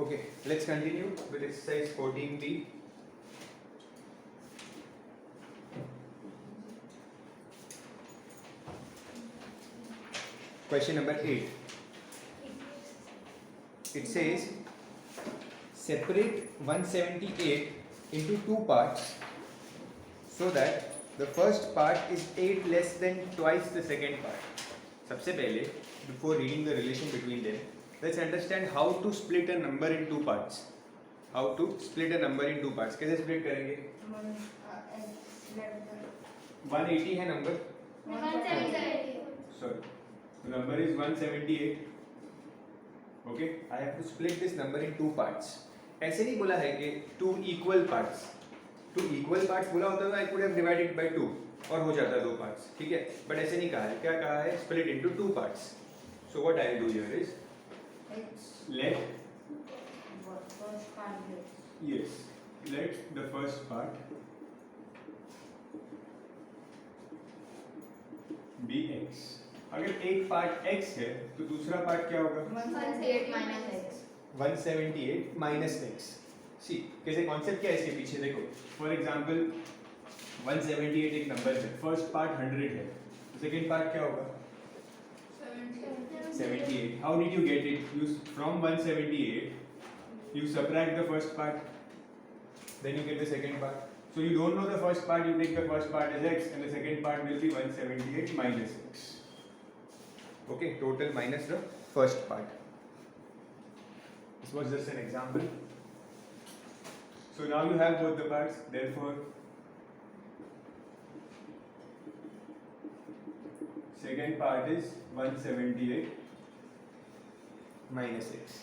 Okay, let's continue with exercise 14b. Question number 8. It says separate 178 into two parts so that the first part is 8 less than twice the second part. सबसे पहले, before reading the relation between them, let's understand how to split a number in two parts. How to split a number in two parts. कैसे split करेंगे? 180 है number. 178. Sorry. The number is 178. Okay. I have to split this number in two parts. ऐसे नहीं बोला है कि two equal parts. Two equal parts बोला होता है I could have divided by two और हो जाता है दो parts. ठीक है. But ऐसे नहीं कहा है. क्या कहा है? Split into two parts. So what I will do here is let yes let the first part be x. अगर एक पार्ट x है तो दूसरा पार्ट क्या होगा? 178 minus x. 178 minus x. सी कैसे कॉन्सेप्ट क्या है इसके पीछे देखो. फॉर एग्जांपल 178 एक नंबर है. फर्स्ट पार्ट 100 है. सेकंड पार्ट क्या होगा? 78. How did you get it? You from 178 you subtract the first part, then you get the second part. So you don't know the first part, you take the first part as x and the second part will be 178 minus x. Okay, total minus the first part. This was just an example. So now you have both the parts, therefore second part is 178 minus x.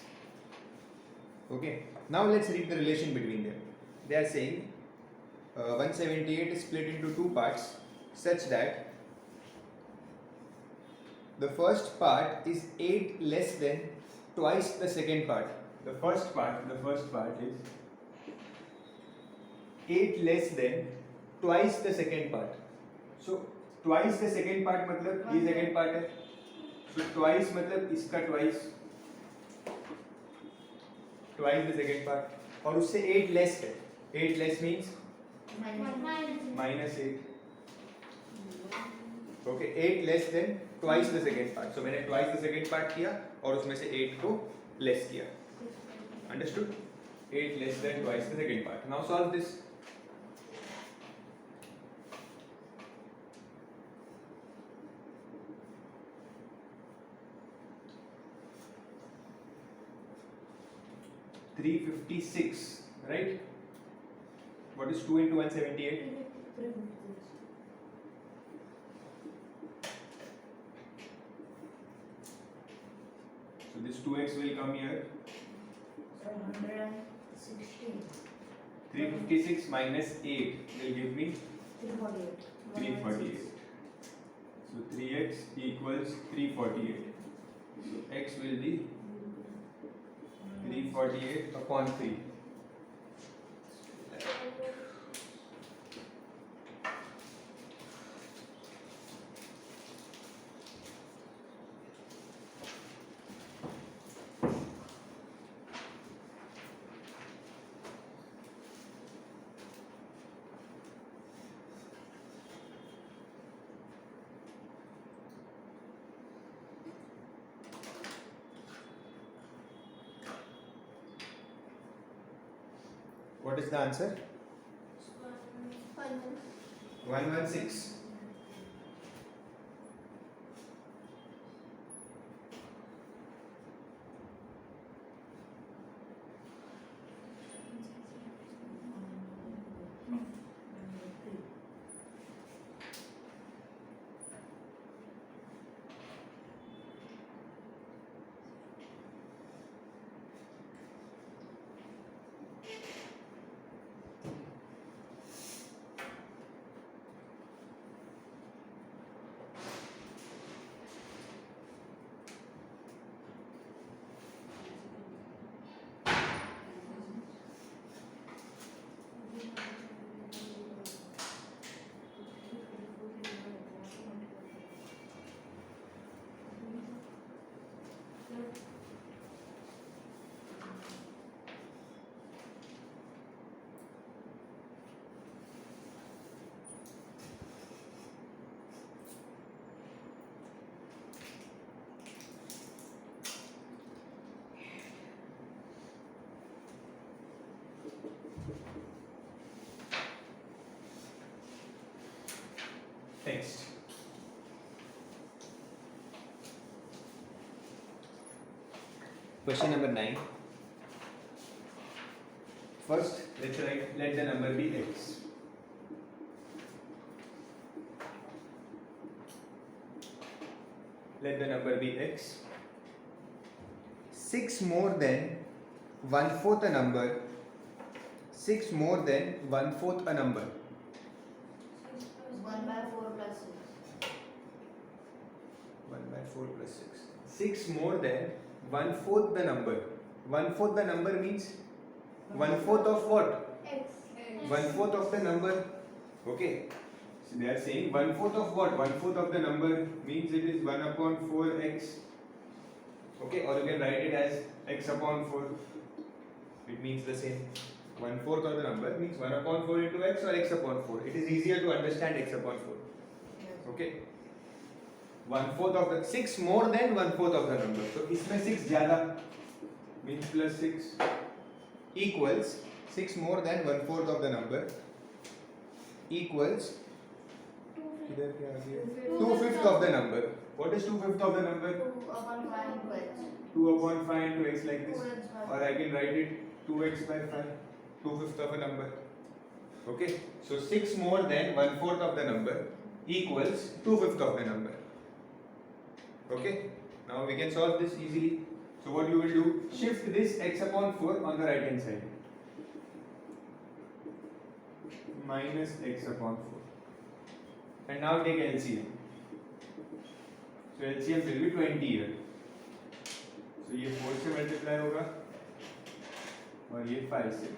Okay, now let's read the relation between them. They are saying 178 is split into two parts such that the first part is 8 less than twice the second part. The first part is 8 less than twice the second part. So twice the second part मतलब ये second part है. So twice मतलब इसका twice the second part. और उससे 8 less है. 8 less means minus 8. Okay, 8 less than twice the second part. So मैंने twice the second part किया और उसमें से 8 को less किया. Understood? 8 less than twice the second part. Now solve this. $356, right? What is 2 into 178? So this 2x will come here. 356 minus 8 will give me 348. So 3x equals 348. So x will be 348 upon 3. What is the answer? 116. Question number 9. First, let's write, let the number be x. Let the number be x. 6 more than 1/4 a number. 6 more than 1/4 a number. 1/4 plus 6. 1/4 plus 6. 6 more than 1/4 the number. 1/4 the number means 1/4 of what? X. 1/4 of the number. Okay. So they are saying 1/4 of what? 1/4 of the number means it is 1/4x. Okay, or you can write it as x upon 4. It means the same. 1/4 of the number means 1/4 into x or x upon 4. It is easier to understand x upon 4. Okay. 1/4 of the 6 more than 1/4 of the number. So इसमें 6 ज़्यादा means plus 6 equals 6 more than 1/4 of the number equals इधर क्या आ गया 2/5 of the number. What is 2/5 of the number? 2/5 into x. 2/5 into x like this, 2x by or I can write it 2x by 5. 2/5 of a number. Okay, so 6 more than 1/4 of the number equals 2/5 of the number. Okay, now we can solve this easily. So what you will do, shift this x upon 4 on the right hand side. Minus x upon 4. And now take LCM. So LCM will be 20 here. So ये 4 से multiply होगा और ये 5 से.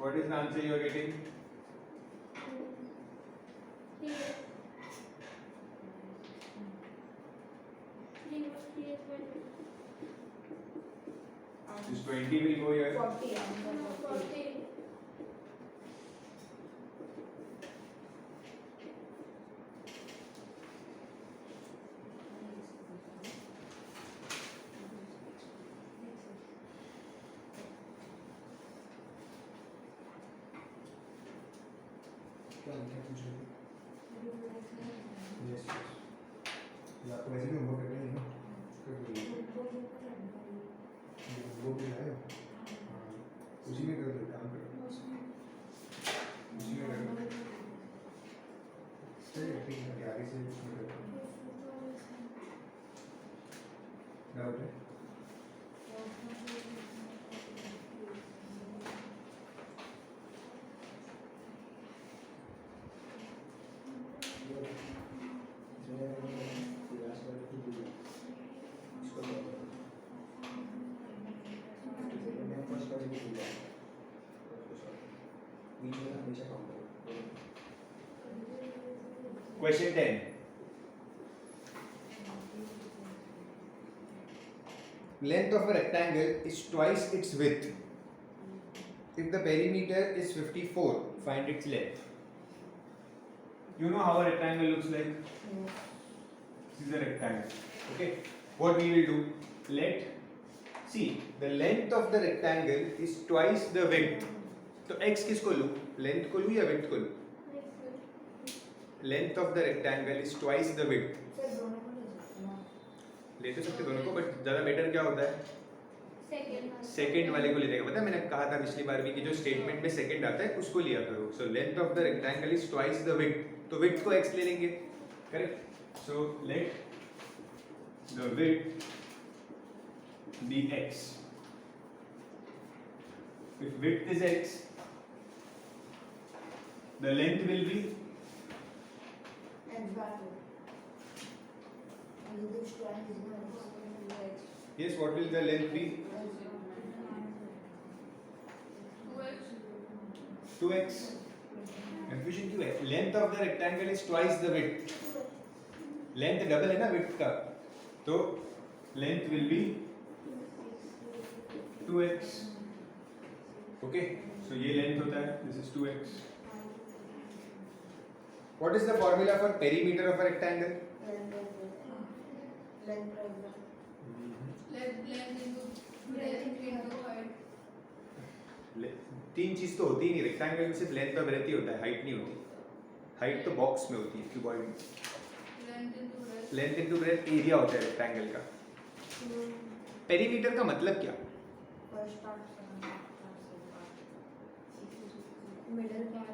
What is the answer you are getting? This 20 will go here. 40. Answer 40. क्या पूछ रहे थे? Yes, yes. ये आपको वैसे भी होमवर्क करना ही है ना? वो भी लाए हो? हाँ, उसी में कर दो, काम करो। उसी में कर दो। सही है, ठीक है, आगे से उसमें कर दो। डाउट है? Question 10. Length of a rectangle is twice its width. If the perimeter is 54, find its length. You know how a rectangle looks like? This is a rectangle. Okay. What we will do? See, the length of the rectangle is twice the width. तो x किसको लूँ? Length को लूँ या width को लूँ? Length of the rectangle is twice the width. Sir दोनों को ले सकते हैं। ले तो सकते दोनों को, बट ज़्यादा बेटर क्या होता है? सेकेंड वाले को लेने का। पता है मैंने कहा था पिछली बार भी कि जो स्टेटमेंट में सेकेंड आता है उसको लिया करो. So length of the rectangle is twice the width, तो विड्थ को x ले लेंगे. Correct. So let the width be x. If width is x, the length will be X by 2. And this one is x. yes. What will the length be? 2x. Confusion क्यों है? Length of the rectangle is twice the width. Length double है ना width का, तो length will be 2x. Okay, so ये length होता है. This is 2x. What is the formula for perimeter of a rectangle? Length Le- तीन चीज तो होती ही नहीं, रेक्टेंगल में सिर्फ लेंथ और ब्रेथ ही होता है, हाइट नहीं होती। हाइट तो बॉक्स में होती है क्यूबॉइड में। लेंथ इनटू ब्रेथ एरिया होता है रेक्टेंगल का। पेरीमीटर का मतलब क्या? First part second part middle part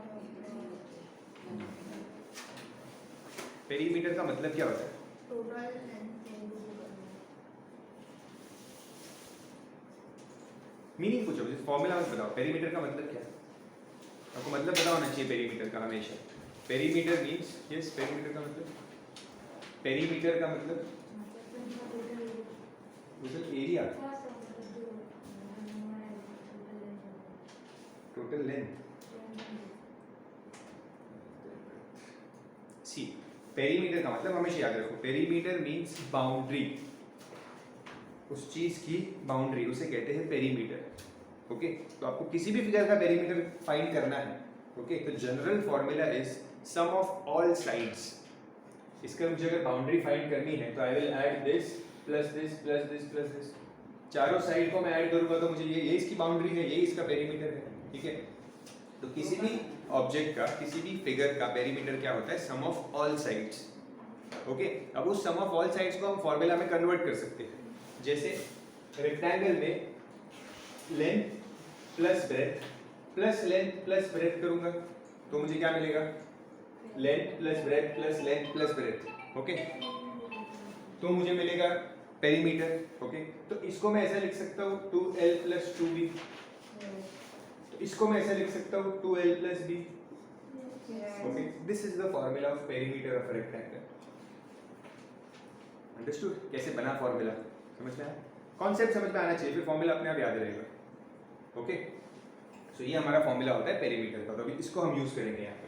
perimeter का मतलब क्या होता है? टोटल लेंथ इनटू मीनिंग पूछो, जिस फॉर्मूला में बताओ पेरीमीटर का मतलब क्या है। आपको मतलब पता होना चाहिए पेरीमीटर का हमेशा। पेरीमीटर मींस, यस, पेरीमीटर का मतलब, पेरीमीटर का मतलब टोटल एरिया, टोटल लेंथ। सी, पेरीमीटर का मतलब हमेशा याद रखो, पेरीमीटर मींस बाउंड्री, उस चीज की बाउंड्री, उसे कहते हैं पेरीमीटर। ओके, तो आपको किसी भी फिगर का पेरीमीटर फाइंड करना है, ओके, तो general formula is sum of all sides. इसका मुझे अगर बाउंड्री फाइंड करनी है तो I will add this plus this plus this plus this, चारों साइड को मैं ऐड करूंगा तो मुझे ये इसकी बाउंड्री है, ये इसका पेरीमीटर है, ठीक है। तो किसी भी ऑब्जेक्ट का, किसी भी फिगर का पेरीमीटर क्या होता है? सम ऑफ ऑल साइड्स। ओके, अब उस सम ऑफ ऑल साइड्स को हम फॉर्मूला में कन्वर्ट कर सकते हैं। जैसे रेक्टेंगल में length plus breadth plus length plus breadth करूंगा तो मुझे क्या मिलेगा? Length plus breadth plus length plus breadth. Okay, तो मुझे मिलेगा पेरीमीटर। ओके, तो इसको मैं ऐसा लिख सकता हूँ 2l प्लस 2b, तो इसको मैं ऐसा लिख सकता हूँ 2l plus b। Okay, this is the formula of perimeter of rectangle. Understood? कैसे बना फॉर्मूला, समझ में आया? कॉन्सेप्ट समझ में आना चाहिए, फिर फॉर्मूला अपने आप याद रहेगा। ओके, सो ये हमारा फॉर्मूला होता है पेरीमीटर का, तो अभी इसको हम यूज करेंगे यहाँ पे।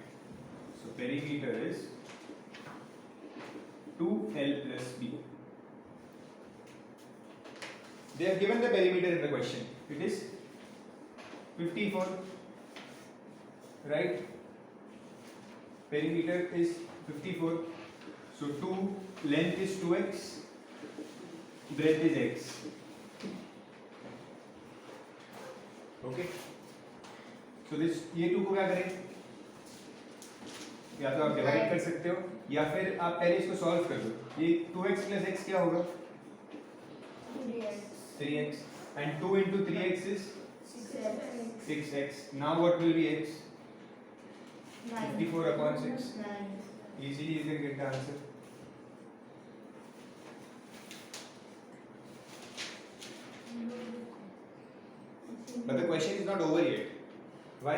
So perimeter is 2l plus b. They have given the perimeter in the question. It is 54, right? Perimeter is 54. So 2 length is 2x, breadth is x. Okay. So this ये 2 को क्या करें? या तो आप डिवाइड कर सकते हो या फिर आप पहले इसको सॉल्व कर दो। ये 2x plus x क्या होगा? 3x, and 2 into 3x is 6x. Now what will be x? 54 upon 6. Easily you can get the answer. But the question is not over yet. Why?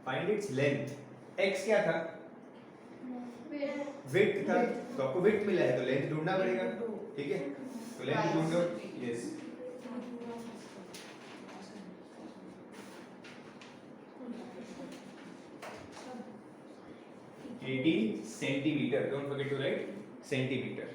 Find its length. x क्या था? width था, तो आपको width मिला है तो length ढूंढना पड़ेगा, ठीक है? तो लेंथ ढूंढो। Yes, $18 centimeter. Don't forget to write centimeter.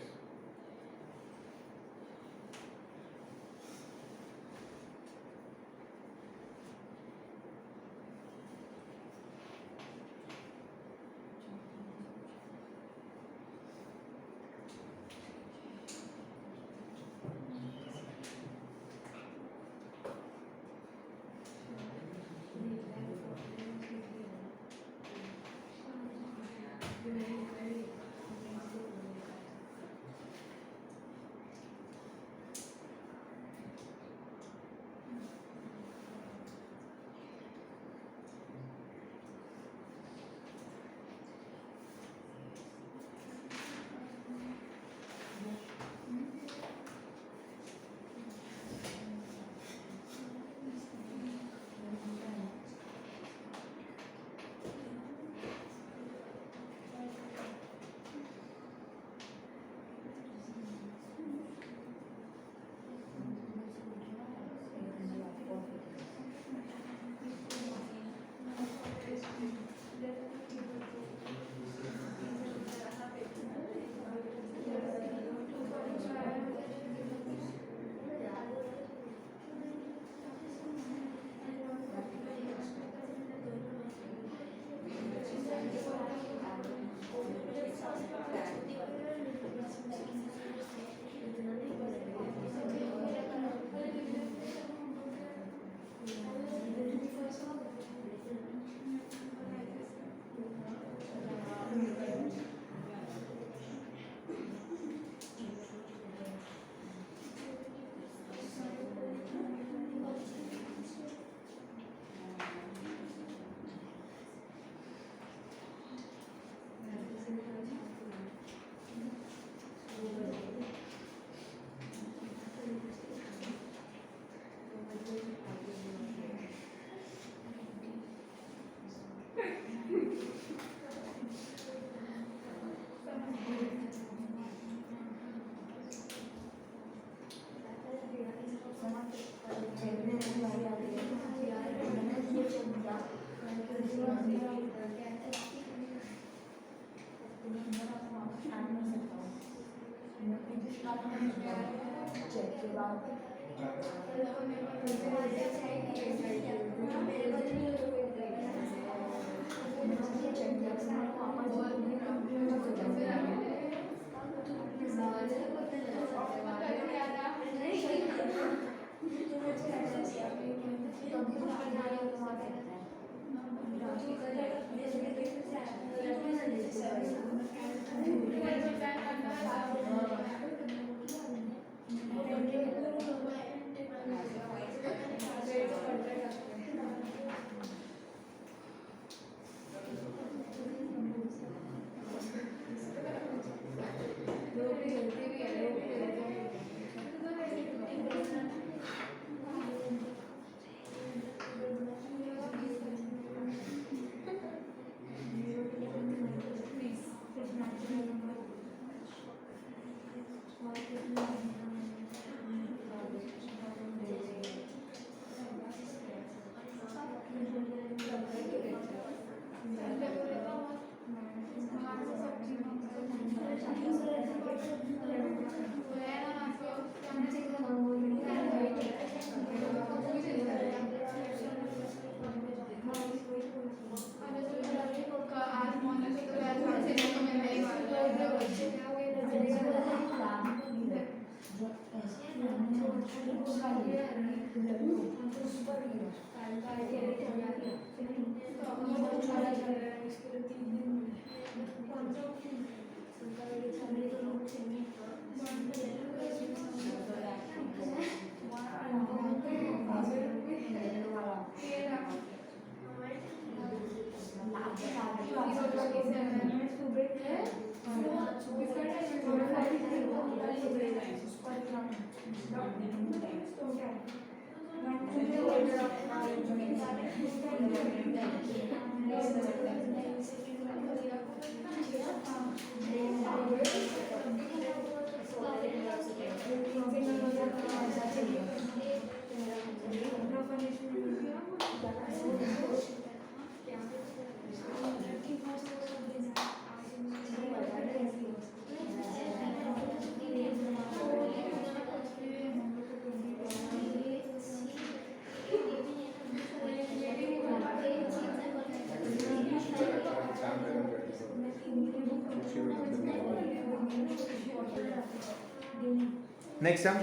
Next sum.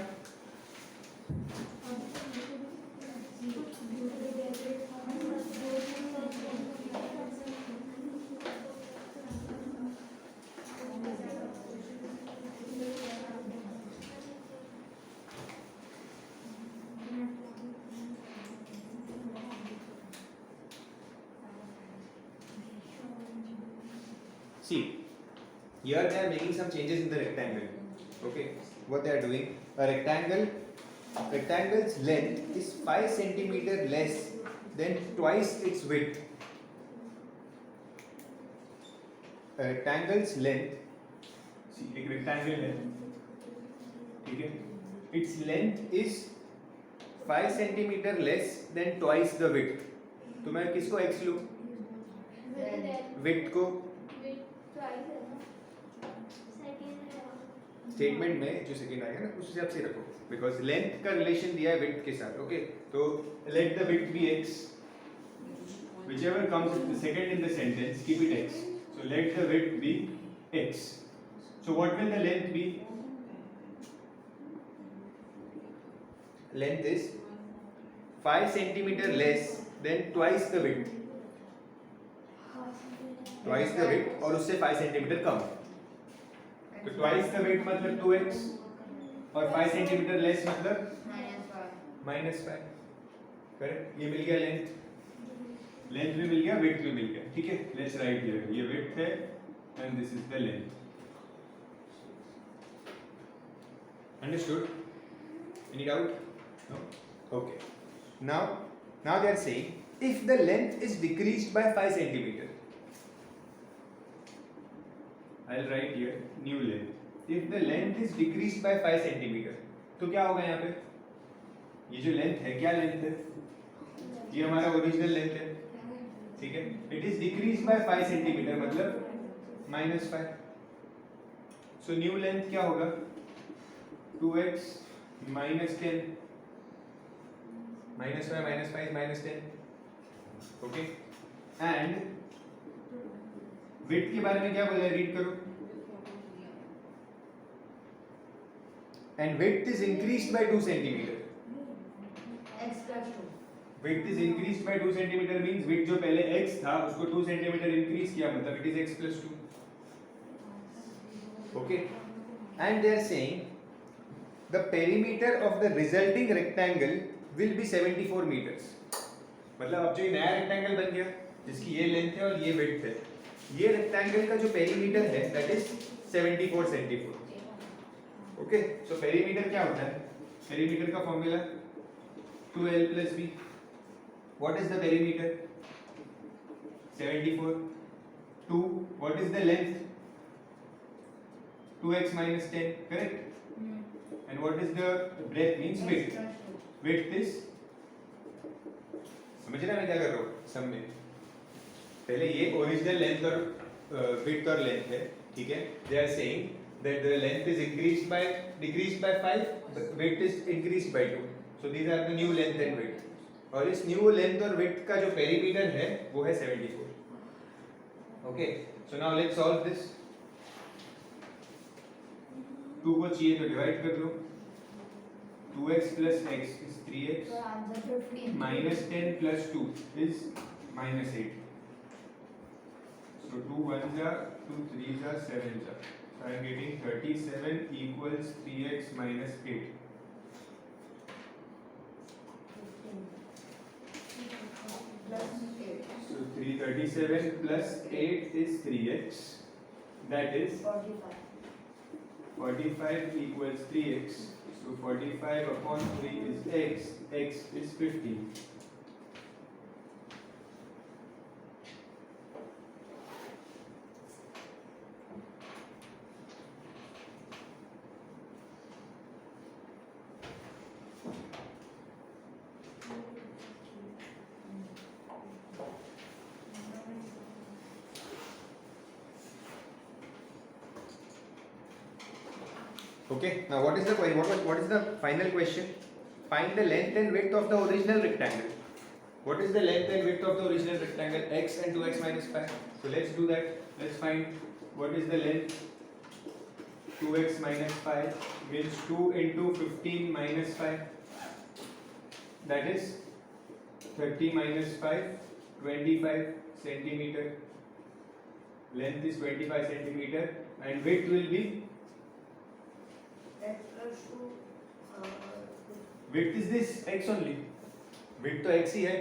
See, here they are making some changes in the rectangle. Okay, what they are doing? A rectangle's length is 5 centimeter less than twice its width. A rectangle's length. See, a rectangle length. Okay, its length is 5 centimeter less than twice the width. तो मैं किसको x लूँ? Width को statement में जो second आएगा ना उस हिसाब से रखो, बिकॉज लेंथ का रिलेशन दिया है विड्थ के साथ. ओके, तो let the width be x, whichever comes the second in the sentence, keep it x. So let the width be x. So what will the length be? Length is 5 centimeter less than twice the width. Twice the width और उससे 5 centimeter कम. तो twice the width मतलब 2x और 5 centimeter less मतलब -5. Correct, ये मिल गया length. Length भी मिल गया, विड्थ भी मिल गया. ठीक है, लेट्स राइट हियर. ये विड्थ है and this is the length. Understood? Any doubt? No? Okay. Now they are saying if the length is decreased by 5 centimeter, I'll write here new length. If the length is decreased by 5 centimeter, तो क्या होगा यहाँ पे? ये जो length है क्या length है? ये हमारा ओरिजिनल लेंथ है. ठीक है, it is decrease by 5 centimetre मतलब -5. सो न्यू लेंथ क्या होगा 2x minus 10 -5 minus 10. Okay, and width के बारे में क्या बोला है, रीड करो. And width is increased by 2 centimetre. x plus 2. Width is increased by 2 centimetre means width जो पहले x था उसको 2 सेंटीमीटर इंक्रीज किया मतलब it is x plus 2. Okay, and they are saying the perimeter of the resulting rectangle will be 74 meters. मतलब अब जो ये नया रेक्टेंगल बन गया जिसकी ये लेंथ है और ये विड्थ है, ये रेक्टेंगल का जो पेरीमीटर है that is 74 centimetre. Okay, so perimeter क्या होता है, पेरीमीटर का formula 2l plus b. What is the perimeter 74. 2 what is the length 2x minus 10, correct? And what is the breadth means width. Width is, समझ रहे हैं मैं क्या कर रहा हूँ सब में. पहले ये ओरिजिनल लेंथ और width और लेंथ है, ठीक है. They are saying that the length is decreased by 5, the width is increased by 2. So these are the new length and width. और इस न्यू लेंथ और width का जो पेरीमीटर है वो है 74. Okay, so now let's solve this. 2 को चाहिए तो डिवाइड कर लो. 2x plus x is 3x. So answer 15. Minus 10 plus 2 is minus 8. So 2 1s are 2 3s are 7s are. So I am getting 37 equals 3x minus 8. 15 plus 8. So 337 plus 8 is 3x. That is 45. 45 equals 3x. So 45 upon 3 is x. X is 15. Okay, now what is the final question? Find the length and width of the original rectangle. What is the length and width of the original rectangle? X and 2x minus 5. So let's do that. Let's find what is the length. 2x minus 5 means 2 into 15 minus 5. That is 30 minus 5, 25 centimeter. Length is 25 centimeter and width will be X plus 2. width is this x only. width तो x ही है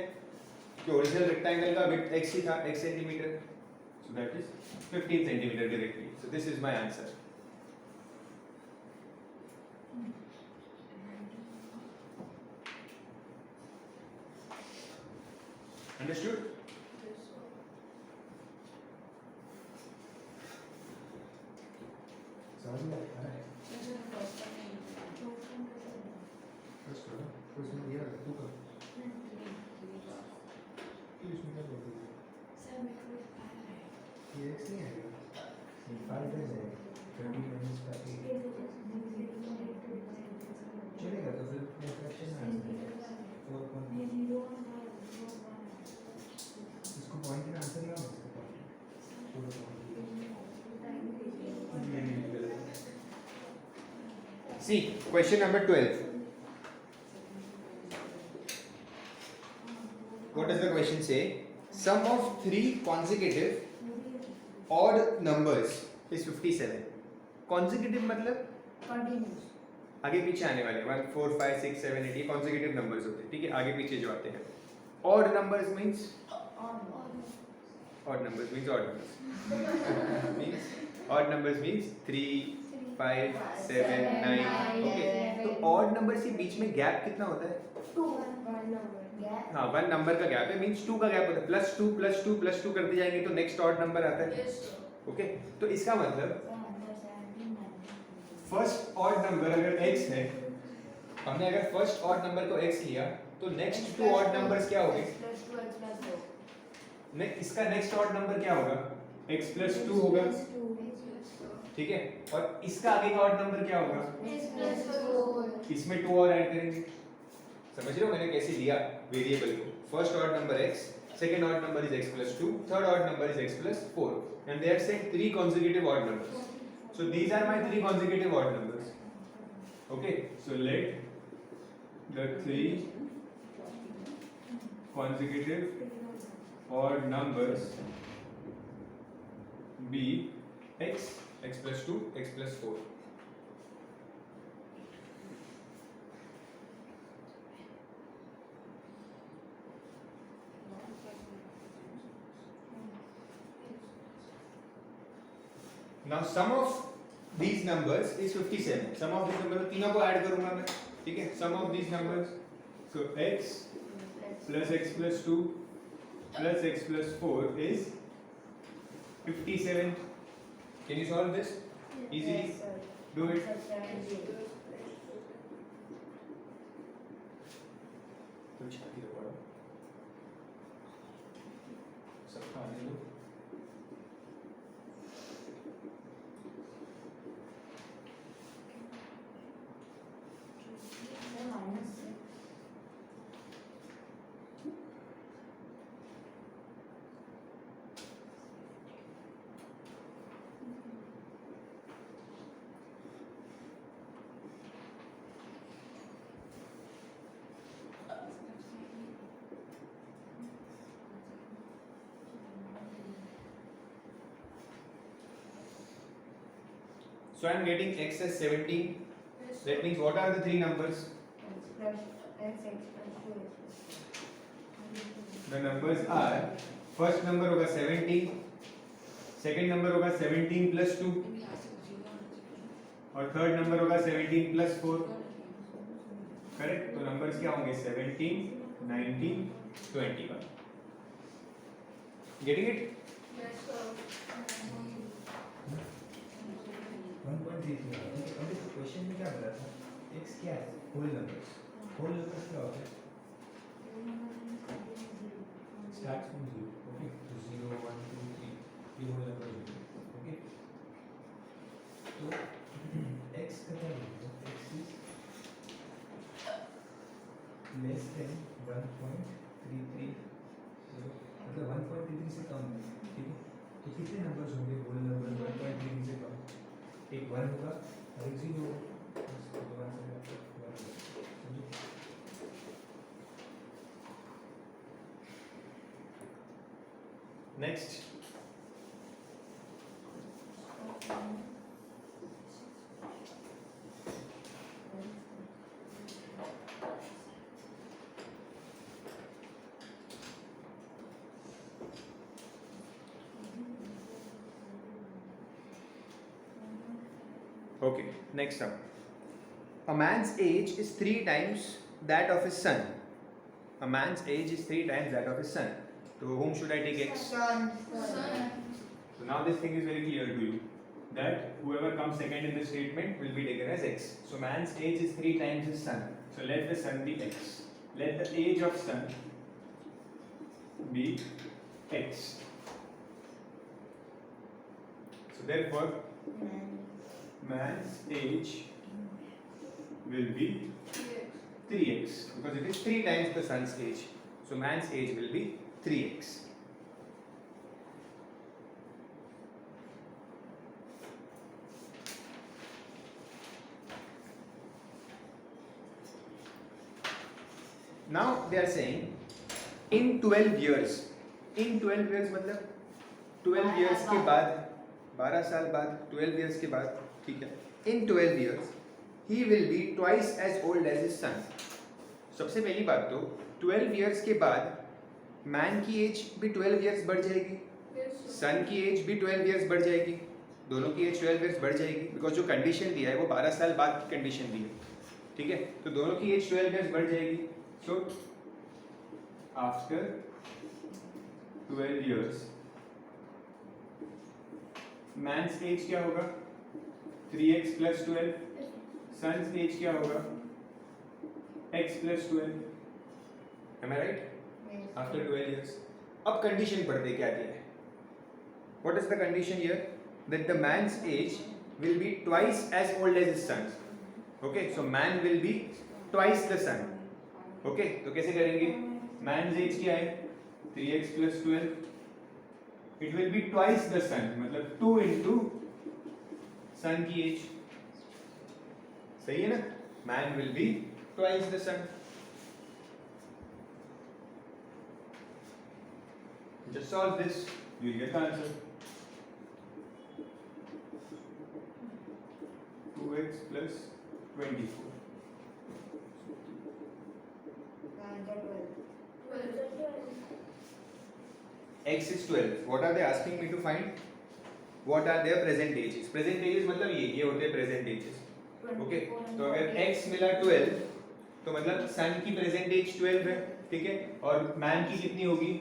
जो original rectangle का width x ही था, x centimetre. So that is 15 centimeter directly. So this is my answer. Understood? समझ में आ रहा है. First करो, तो इसमें ये रहा, तू कर. तू इसमें क्या बोल रही है? ये x नहीं आएगा. ये 5 है, 30 minus 5. चलेगा तो फिर मैं फ्रैक्शन में आ जाएगा. 4. इसको पॉइंट का आंसर ना हो सकता. See, question number 12. What does the question say? Sum of 3 consecutive odd numbers is 57. Consecutive मतलब Continuous. आगे पीछे आने वाले 1 4 5 6 7 8 ये consecutive numbers होते हैं, ठीक है, आगे पीछे जो आते हैं. Odd numbers means odd numbers means odd numbers means odd numbers means 3 5 7 9. Okay, तो odd numbers के बीच में गैप कितना होता है? 2 1 number gap. हाँ, 1 नंबर का गैप है मींस 2 का गैप होता है. प्लस 2 प्लस 2 प्लस 2 करते जाएंगे तो नेक्स्ट ऑड नंबर आता है. Yes. ओके, तो इसका मतलब फर्स्ट ऑड नंबर अगर x है, हमने अगर फर्स्ट ऑड नंबर को x लिया तो नेक्स्ट 2 ऑड नंबर्स क्या हो गए? X plus 2 X plus 4. इसका नेक्स्ट ऑड नंबर क्या होगा? x प्लस 2 होगा, Plus 2. ठीक है, और इसका आगे का ऑड नंबर क्या होगा? X plus 4. इसमें 2 और ऐड करेंगे। समझ रहे हो मैंने कैसे लिया वेरिएबल को? First odd number x, second odd number is x plus 2, third odd number is x plus 4, and they have said 3 consecutive odd numbers. So these are my 3 consecutive odd numbers. Okay, so let the 3 consecutive odd numbers be x, x plus 2, x plus 4. Now sum of these numbers is 57. Sum of these numbers तीनों को add करूंगा मैं, ठीक है? Sum of these numbers, so x plus x plus 2 plus x plus 4 is 57. Can you solve this easily? Yes, sir. Do it. Subtract 0. तो छाती दबाओ, सबका आने दो। Sir, minus 6. So I am getting x as 17. That means what are the 3 numbers? X plus x plus 2 The numbers are, first number होगा 17, second number होगा 17 plus 2, और third number होगा 17 plus 4. करेक्ट? तो numbers क्या होंगे? 17, 19, 21. Getting it? 1.33 अभी question में क्या बोला था? x क्या है? होल नंबर्स क्या होता है? Start from 0. ओके, तो 0 1 2 3 ये होल नंबर होते हैं. ओके, तो x का क्या होता है? x इज लेस देन 1.33, मतलब 1.33 से कम है. ठीक है, तो कितने नंबर्स होंगे होल नंबर 1.33 से कम? एक 1 होगा और एक 0 होगा. Next. Okay, next up. A man's age is 3 times that of his son. A man's age is 3 times that of his son. To whom should I take x? Son. So now this thing is very clear to you, that whoever comes second in the statement will be taken as x. So man's age is 3 times his son. So let the son be x. Let the age of son be x. So therefore, man's age will be 3x, because it is 3 times the sun's age. So man's age will be 3x. Now they are saying in 12 years. In 12 years मतलब 12 years के बाद, 12 साल बाद, 12 years के बाद, ठीक है. In 12 years he will be twice as old as his son. सबसे पहली बात तो 12 years के बाद मैन की एज भी 12 years बढ़ जाएगी, सन की एज भी 12 years बढ़ जाएगी, दोनों की एज 12 years बढ़ जाएगी, बिकॉज जो कंडीशन दिया है वो 12 साल बाद की कंडीशन दी है. ठीक है, तो दोनों की एज 12 years बढ़ जाएगी. So after 12 years man's age क्या होगा? 3x plus 12. सन्स एज क्या होगा? x plus 12. Am I right? Yes. After 12 years. अब कंडीशन पढ़ते क्या दिया है. What is the condition here? That the man's age will be twice as old as his son's. Okay, so man will be twice the son. Okay, तो कैसे करेंगे? Man's age क्या है? 3x plus 12. It will be twice the son, मतलब 2 into son की age. सही है ना? Man will be twice the son. Just solve this, you will get the answer. 2x plus 24. X is 12. What are they asking me to find? What are their present ages? Present ages मतलब ये होते हैं present ages. Okay? तो अगर x मिला 12, तो मतलब son की present age 12 है, ठीक है? और man की कितनी होगी?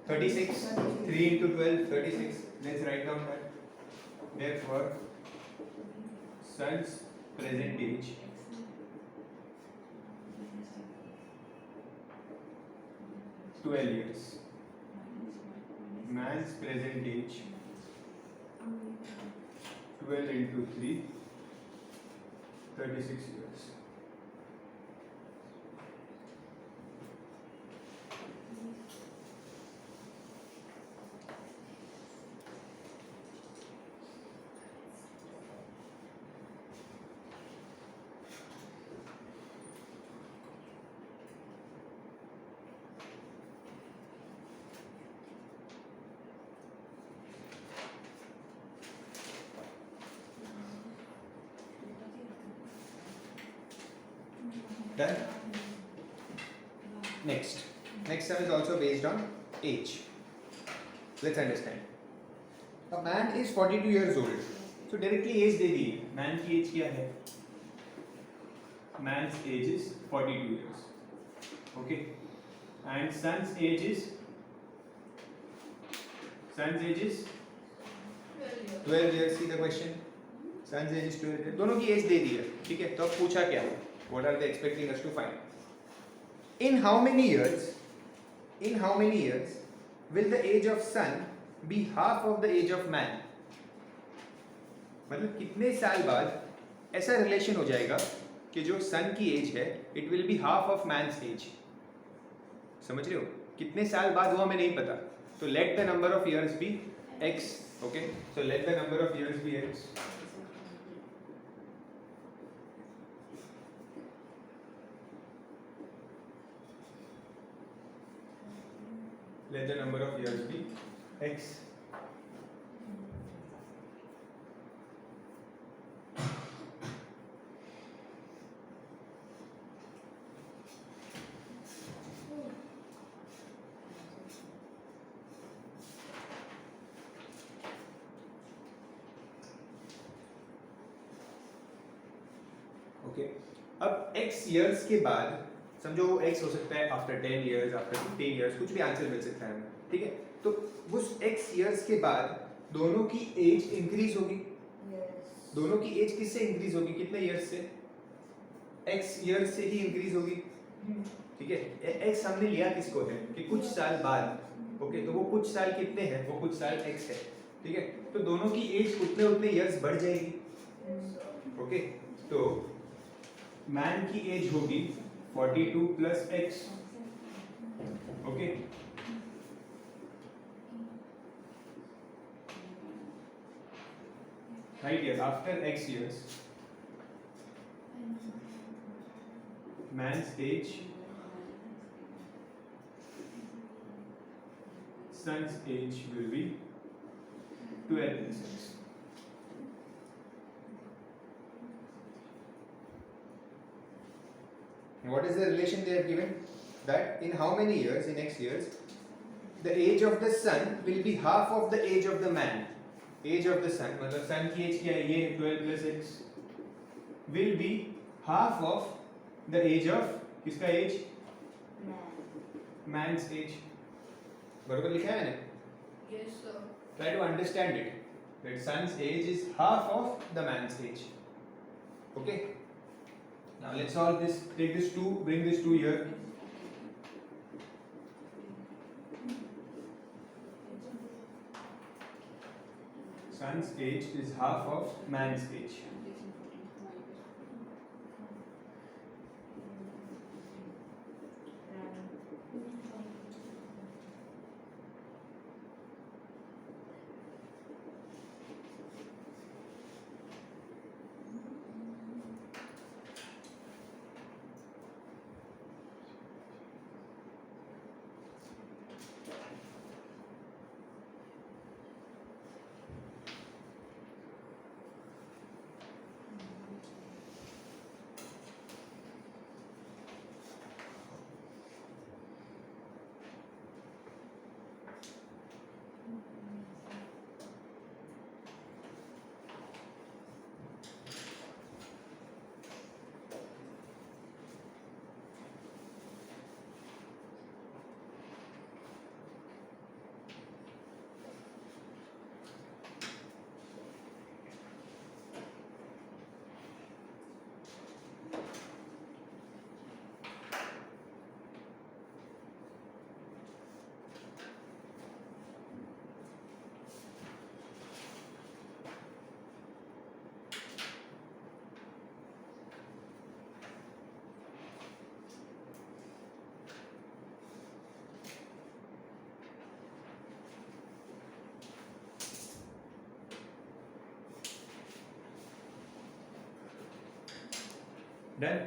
36. 3 into 12, 36. Let's write down that. Therefore, son's present age is 12 years. Man's present age 12 into 3, 36 years. Done? Next sum is also based on age. Let's understand. A man is 42 years old. So directly age they the. Man की age क्या है? Man's age is 42 years. Okay. And son's age is 12 years. See the question. Son's age is 12 years. दोनों की age दे दी है. ठीक है. तो अब पूछा क्या? What are they expecting us to find? In how many years will the age of son be half of the age of man? मतलब कितने साल बाद ऐसा रिलेशन हो जाएगा कि जो सन की एज है it will be half of man's age. समझ रहे हो? कितने साल बाद हुआ हमें नहीं पता. तो let the number of years be x. Okay, so let the number of years be x. Let the number of years be x. Okay. अब x years के बाद समझो वो x हो सकता है आफ्टर 10 इयर्स, आफ्टर 15 इयर्स, कुछ भी आंसर मिल सकता है हमें. ठीक है. तो उस x इयर्स के बाद दोनों की एज इंक्रीज होगी. दोनों की एज किससे इंक्रीज होगी? कितने इयर्स से? x इयर्स से ही इंक्रीज होगी. ठीक है. x हमने लिया किसको है कि कुछ साल बाद. ओके, तो वो कुछ साल कितने हैं? वो कुछ साल x है. ठीक है. तो दोनों की एज उतने इयर्स बढ़ जाएगी. ओके, तो मैन की एज होगी 42 plus x. Okay. Right here, after x years, man's age, son's age will be 12 plus x. What is the relation they have given? That in how many years, in x years, the age of the son will be half of the age of the man. Age of the son, मतलब son की age क्या है? ये 12 plus x will be half of the age of किसका age? Man's age. बरोबर लिखा है मैंने? Yes, sir. Try to understand it. That son's age is half of the man's age. Okay. Now let's solve this. Take this 2, bring this 2 here. sun's age is half of man's age. Done?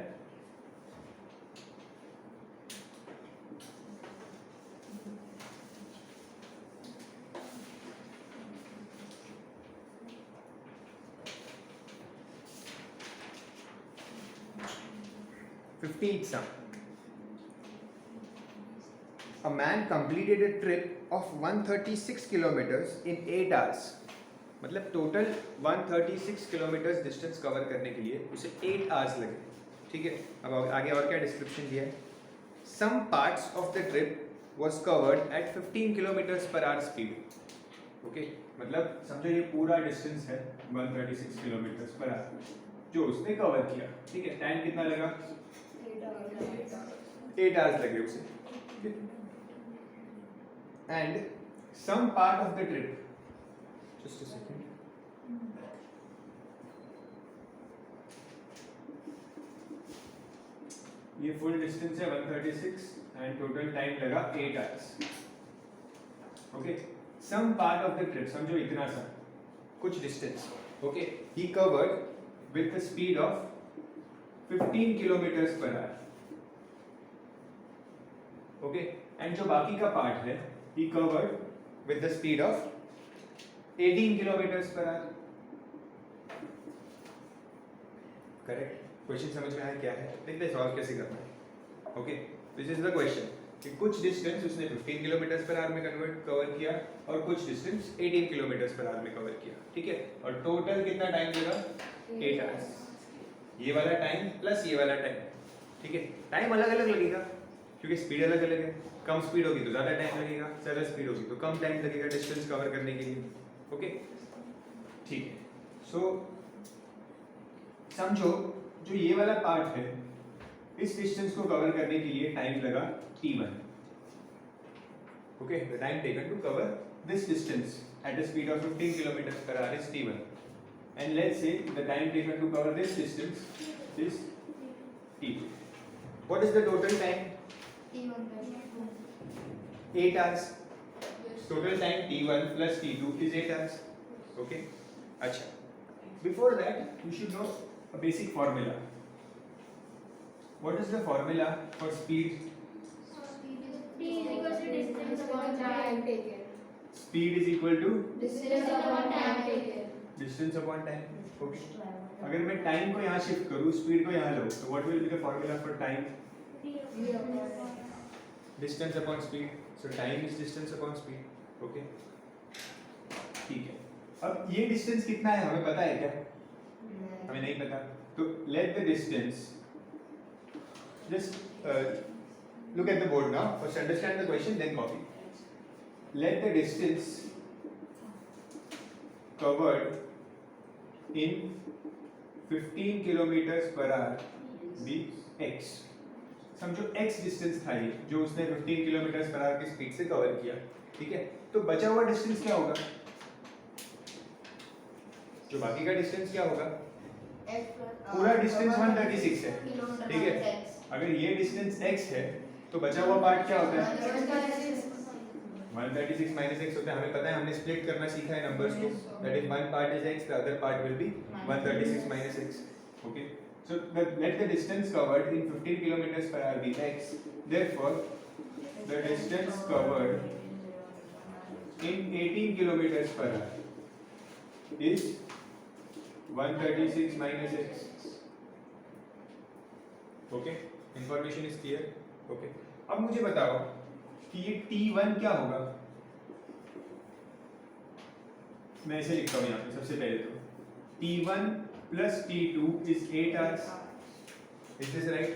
Fifteenth sum. A man completed a trip of 136 kilometers in 8 hours. मतलब total 136 kilometres distance cover करने के लिए उसे 8 hours लगे. ठीक है, अब आगे और क्या डिस्क्रिप्शन दिया है. Some parts of the trip was covered at 15 kilometres per hour speed. Okay, मतलब समझो ये पूरा डिस्टेंस है 136 किलोमीटर्स पर आवर जो उसने कवर किया. ठीक है, टाइम कितना लगा? 8 आवर्स लगे उसे. And some part of the trip, just a second. ये फुल डिस्टेंस है 136 एंड टोटल टाइम लगा 8 hours. Okay, some part of the trip, समझो इतना सा कुछ distance. Okay, he covered with the speed of 15 kilometres per hour. Okay, and जो बाकी का पार्ट है he covered with the speed of 18 kilometres per hour. Correct. Question समझ में आया क्या है? देखते हैं सॉल्व कैसे करना है. Okay, this is the question कि कुछ डिस्टेंस उसने 15 किलोमीटर्स पर आवर में कवर किया और कुछ डिस्टेंस 18 किलोमीटर्स पर आवर में कवर किया. ठीक है, और टोटल कितना टाइम लगा? 8 आवर्स. ये वाला टाइम प्लस ये वाला टाइम. ठीक है, टाइम अलग अलग लगेगा क्योंकि स्पीड अलग अलग है. कम स्पीड होगी तो ज़्यादा टाइम लगेगा, ज़्यादा स्पीड होगी तो कम टाइम लगेगा डिस्टेंस कवर करने के लिए. ओके, ठीक है. सो समझो जो ये वाला पार्ट है इस डिस्टेंस को कवर करने के लिए टाइम लगा t1. Okay, the time taken to cover this distance at a speed of 15 kilometers per hour is t1. And let's say the time taken to cover this distance is t2. What is the total time? 8 hours. Total time t1 plus t2 is 8 hours. Okay. अच्छा. Before that, you should know a basic formula. What is the formula for speed? T is equal to distance upon time taken. Speed is equal to Distance upon time taken. distance upon time. Okay. अगर मैं time को यहाँ shift करूँ, speed को यहाँ लाऊँ, तो what will be the formula for time? Distance upon speed. So time is distance upon speed. Okay. ठीक है. अब ये डिस्टेंस कितना है हमें पता है क्या? हमें नहीं पता. तो let the distance. Just look at the board now. First understand the question, then copy. Let the distance covered in 15 kilometers per hour be x. समझो x डिस्टेंस था ये जो उसने 15 किलोमीटर पर आवर की स्पीड से cover किया. ठीक है, तो बचा हुआ डिस्टेंस क्या होगा? जो बाकी का डिस्टेंस क्या होगा? पूरा पूरा distance 136 है, ठीक है? अगर ये डिस्टेंस x है तो बचा हुआ पार्ट क्या होता है? 136 minus x होता है. हमें पता है, हमने स्प्लिट करना सीखा है नंबर्स को. That is one part is x, the other part will be 136 minus x. Okay. So let the distance covered in 15 kilometers per hour be x. Therefore, the distance covered in 18 kilometers per hour is 136 minus x. Okay. Information is clear. Okay. अब मुझे बताओ कि ये T1 क्या होगा? मैं ऐसे लिखता हूँ यहाँ पे सबसे पहले तो T1 plus T2 is 8 hours. Is this right?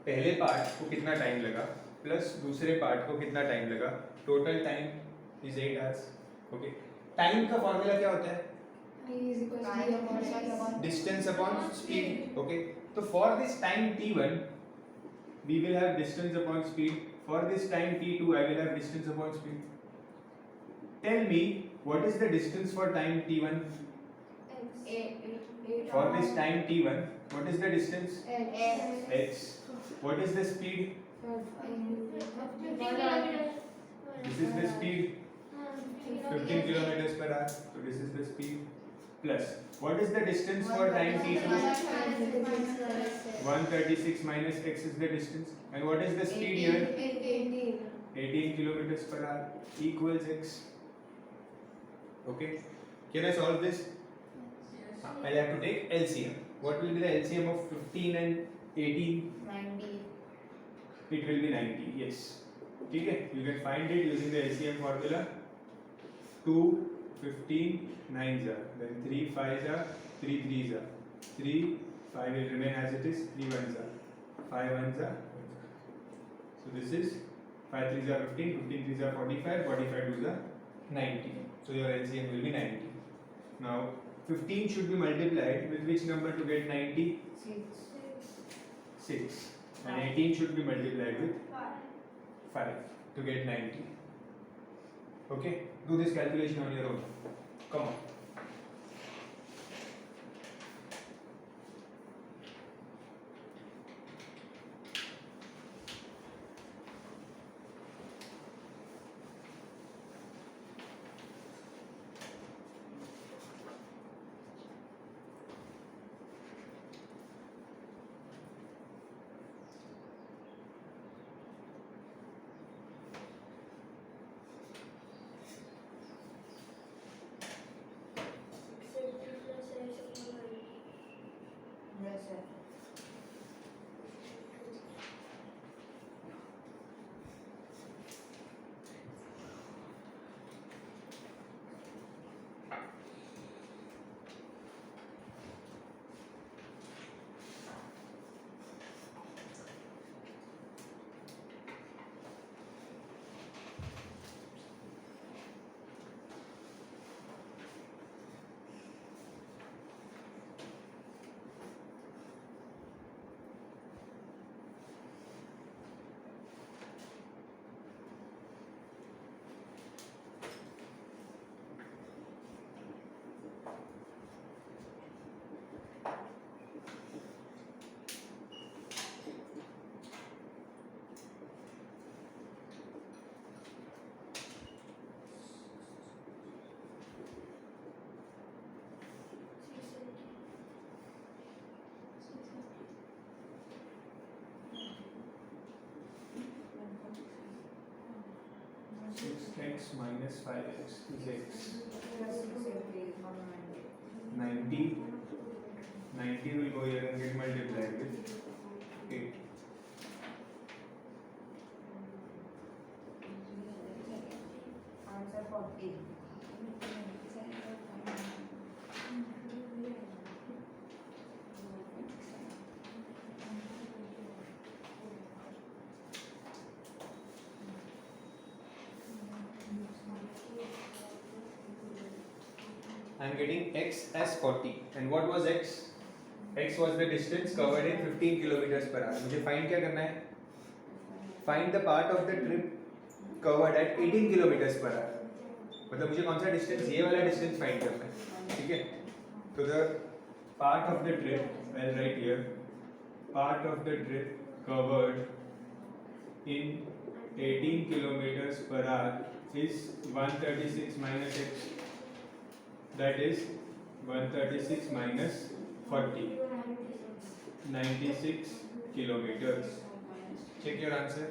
पहले पार्ट को कितना टाइम लगा प्लस दूसरे पार्ट को कितना टाइम लगा, total time is 8 hours. Okay. Time का फॉर्मूला क्या होता है? Distance upon speed. Okay. So for this time T1 we will have distance upon speed. For this time T2 I will have distance upon speed. Tell me what is the distance for time T1? For this time T1 what is the distance? X. What is the speed? 50 kilometers. This is the speed, 15 kilometers per hour. So this is the speed plus what is the distance for time T2? 136 minus x is the distance. And what is the speed here? 18 kilometers per hour equals x. Okay. Can I solve this? I'll have to take LCM. What will be the LCM of 15 and 18? 90. It will be 90. Yes. Okay. You can find it using the LCM formula. 2, 15, 9s are. Then 3 5s are. 3 3s are. 3 5 will remain as it is. 3 1s are. 5 1s are. So this is 5 3s are 15. 15 3s are 45. 45 2s are 90. So your LCM will be 90. Now 15 should be multiplied with which number to get 90? 6. And 18 should be multiplied with 5 to get 90. Okay? Do this calculation on your own. Come on. Yes, sir. X minus 5x is x. 90. 90 will go here and get multiplied with 8. Answer 40. I am getting x as 40. And what was x? X was the distance covered in 15 kilometers per hour. मुझे find क्या करना है? Find the part of the trip covered at 18 kilometers per hour. मतलब मुझे कौन सा distance, ये वाला डिस्टेंस फाइंड करना है, ठीक है। तो the part of the trip, I right here, part of the trip covered in 18 kilometers per hour is 136 minus x, that is 136 minus 40, 96 kilometers. Check your answer.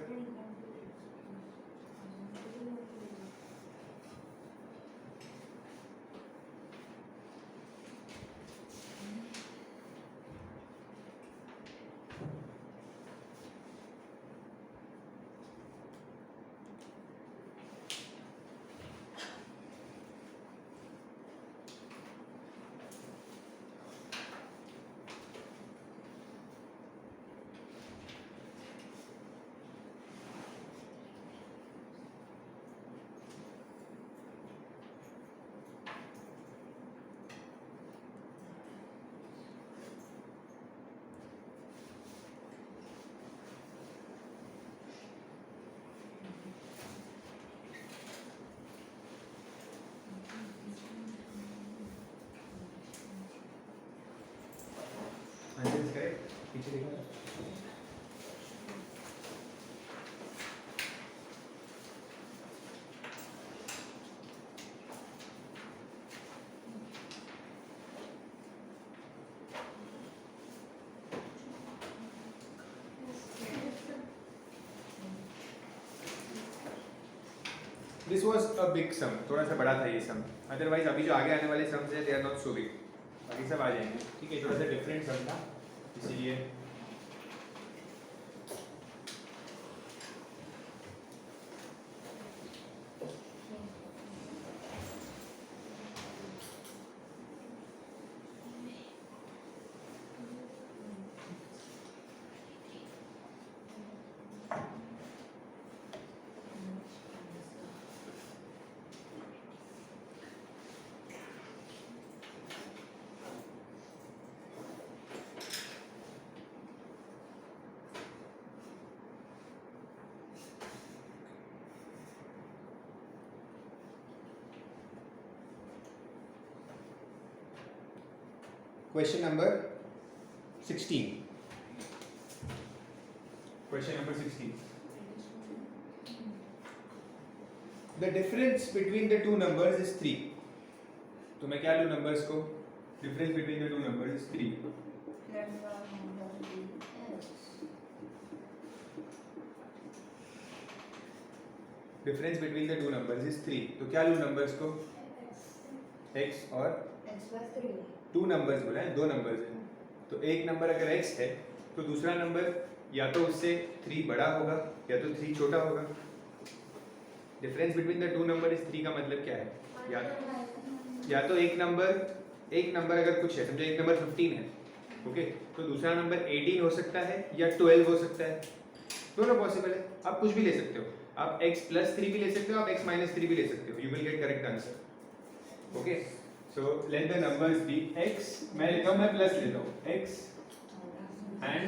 Answer is correct. पीछे देखो. This was a big sum, थोड़ा सा बड़ा था ये sum. Otherwise अभी जो आगे आने वाले sums हैं, they are not so big. बाकी सब आ जाएंगे, ठीक है. थोड़ा सा different sum था, इसीलिए. Question number 16. Question number 16. The difference between the two numbers is 3. तो मैं क्या लूँ numbers को? Difference between the two numbers is 3. Difference between the two numbers is 3. तो क्या लूँ numbers को? X और टू नंबर्स बोला है, दो नंबर्स हैं. तो एक नंबर अगर x है तो दूसरा नंबर या तो उससे 3 बड़ा होगा या तो 3 छोटा होगा. Difference between the two number is 3 का मतलब क्या है? या तो एक नंबर अगर कुछ है, समझो एक नंबर 15 है, ओके, तो दूसरा नंबर 18 हो सकता है या 12 हो सकता है. दोनों पॉसिबल है. आप कुछ भी ले सकते हो. आप x + 3 भी ले सकते हो, आप x - 3 भी ले सकते हो. You will get correct answer. Okay, so let the numbers be x, मैं लेता हूँ, मैं प्लस लेता हूँ, x and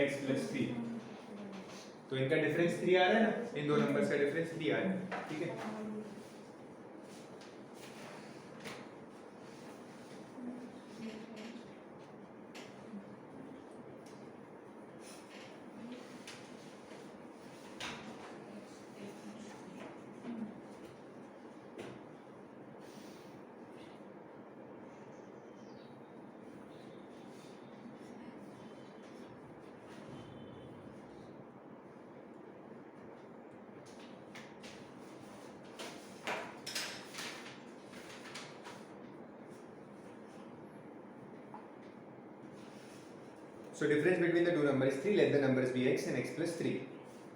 x + 3. तो इनका डिफरेंस 3 आ रहा है ना, इन दो नंबर्स का डिफरेंस 3 आ रहा है, ठीक है. So difference between the two numbers is 3. Let the numbers be x and x + 3.